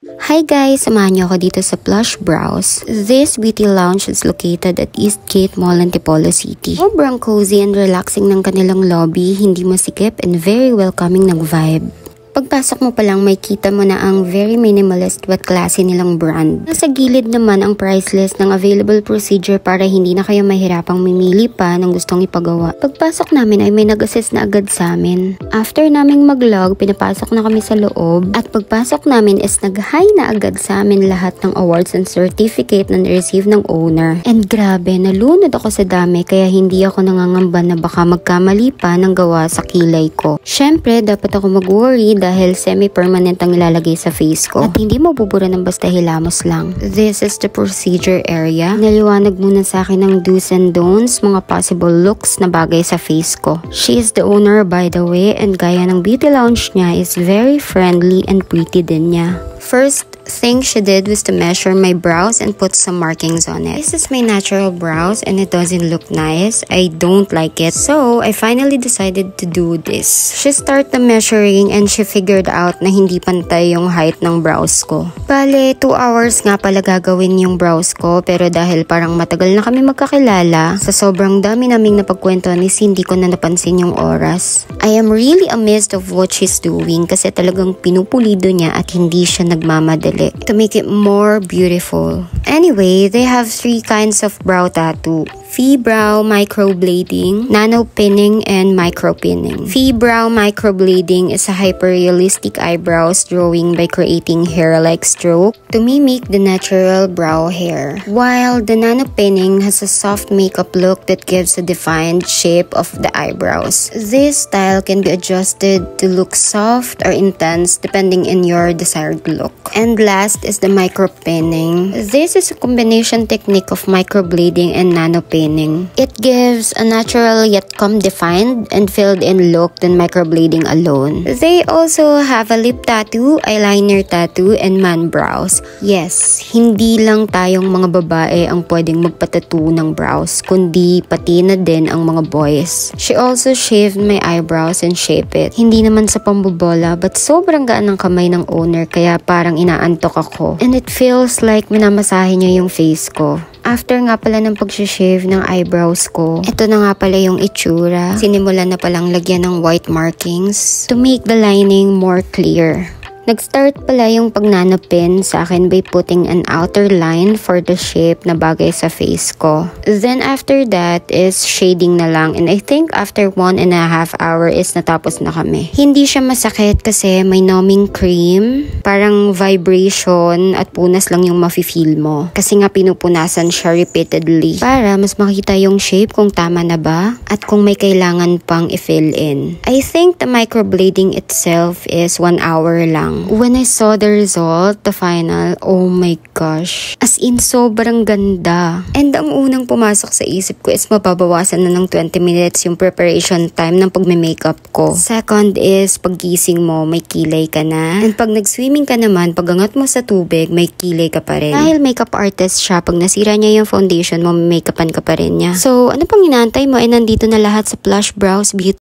Hi guys! Samahan niyo ako dito sa Plush Brows. This beauty lounge is located at Eastgate Mall, Antipolo City. Sobrang cozy and relaxing ng kanilang lobby, hindi masikip and very welcoming ng vibe. Pagpasok mo pa lang, may kita mo na ang very minimalist but classy nilang brand. Nasa gilid naman ang price list ng available procedure para hindi na kayo mahirapang mamili pa ng gustong ipagawa. Pagpasok namin ay may nag-assist na agad sa amin. After naming mag-log, pinapasok na kami sa loob at pagpasok namin is nag-hi na agad sa amin lahat ng awards and certificate na na-receive ng owner. And grabe, nalunod ako sa dami kaya hindi ako nangangamba na baka magkamali pa ng gawa sa kilay ko. Syempre, dapat ako mag-worry dahil semi-permanent ang ilalagay sa face ko at hindi mabubura ng basta hilamos lang. This is the procedure area. Naliwanag muna sa akin ng do's and don'ts, mga possible looks na bagay sa face ko. She is the owner by the way and gaya ng beauty lounge niya is very friendly and pretty din niya. First thing she did was to measure my brows and put some markings on it. This is my natural brows and it doesn't look nice. I don't like it. So, I finally decided to do this. She started the measuring and she figured out na hindi pantay yung height ng brows ko. Bale, 2 hours nga pala gagawin yung brows ko pero dahil parang matagal na kami magkakilala, sa sobrang dami naming napagkwentuhan is hindi ko na napansin yung oras. I am really amazed of what she's doing kasi talagang pinupulido niya at hindi siya nagmamadali to make it more beautiful. Anyway, they have 3 kinds of brow tattoo. V-brow microblading, nano pinning, and micro pinning. V-brow microblading is a hyper-realistic eyebrows drawing by creating hair-like stroke to mimic the natural brow hair. While the nano pinning has a soft makeup look that gives a defined shape of the eyebrows. This style can be adjusted to look soft or intense depending on your desired look. And last is the micro pinning. This is a combination technique of microblading and nano pinning. It gives a natural yet defined and filled in look than microblading alone. They also have a lip tattoo, eyeliner tattoo, and man brows. Yes, hindi lang tayong mga babae ang pwedeng magpatattoo ng brows, kundi pati na din ang mga boys. She also shaved my eyebrows and shaped it. Hindi naman sa pambobola but sobrang gaan ng kamay ng owner kaya parang inaantok ako. And it feels like minamasahe niya yung face ko. After nga pala ng pag-shave ng eyebrows ko, ito na nga pala yung itsura. Sinimulan na palang lagyan ng white markings to make the lining more clear. Nag-start pala yung pagnanapin sa akin by putting an outer line for the shape na bagay sa face ko. Then after that is shading na lang and I think after 1.5 hours is natapos na kami. Hindi siya masakit kasi may numbing cream, parang vibration at punas lang yung mafe-feel mo. Kasi nga pinupunasan siya repeatedly para mas makita yung shape kung tama na ba at kung may kailangan pang i-fill in. I think the microblading itself is 1 hour lang. When I saw the result, the final, oh my gosh. As in, sobrang ganda. And ang unang pumasok sa isip ko is mababawasan na ng 20 minutes yung preparation time ng pagme-makeup ko. Second is, paggising mo, may kilay ka na. And pag nag-swimming ka naman, pag angat mo sa tubig, may kilay ka pa rin. Dahil makeup artist siya, pag nasira niya yung foundation mo, may makeupan ka pa rin niya. So, ano pang inaantay mo? Nandito na lahat sa Plush Brows Beauty.